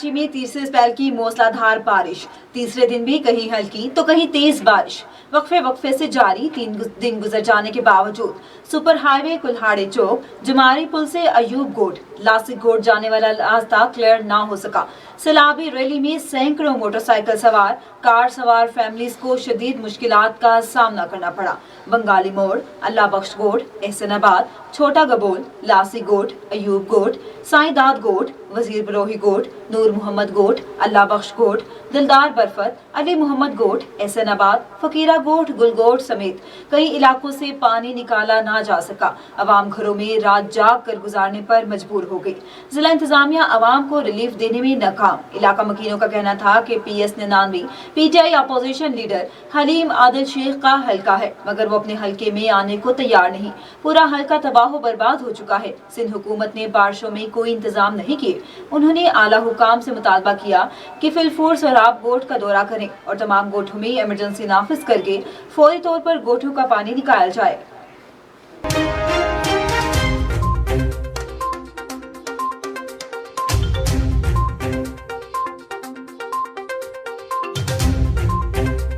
कराची में तीसरे स्पेल की मूसलाधार बारिश, तीसरे दिन भी कहीं हल्की तो कहीं तेज बारिश वक्फे वक्फे से जारी। 3 दिन गुजर जाने के बावजूद सुपर हाईवे कुल्हाड़े चौक जुमारी पुल से अयूब गोट लासिक गोट जाने वाला रास्ता क्लियर ना हो सका। सैलाबी रैली में सैकड़ों मोटरसाइकिल सवार, कार सवार फैमिलीज को शदीद मुश्किलात का सामना करना पड़ा। बंगाली मोड़, अल्लाह बख्श गोट, एहसनाबाद, छोटा गबोल, लासी गोट, अयूब गोट, साईदाद गोट, वजीर बरोही गोट, नूर मोहम्मद गोट, अल्लाह बख्श गोट, दिलदार बरफत, अली मोहम्मद गोट, एहसनाबाद, फकीरा गोट, गुलगोट समेत कई इलाकों से पानी निकाला ना जा सका। अवाम घरों में रात जाग कर गुजारने पर मजबूर हो गई। जिला इंतजामिया अवाम को रिलीफ देने में नाकाम। इलाका मकीनों का कहना था कि PS 99 PTI opposition leader Haleem Adil Sheikh का हल्का है, मगर वो अपने हल्के में आने को तैयार नहीं। पूरा हल्का तबाह बर्बाद हो चुका है। सिंध हुकूमत ने बारिशों में कोई इंतजाम नहीं किए। उन्होंने आला हुकाम से मुतालबा किया कि फिलफोर सराब गोट का दौरा करें और तमाम गोठों में इमरजेंसी नाफिज करके फौरी तौर पर गोठों का पानी निकाला जाए।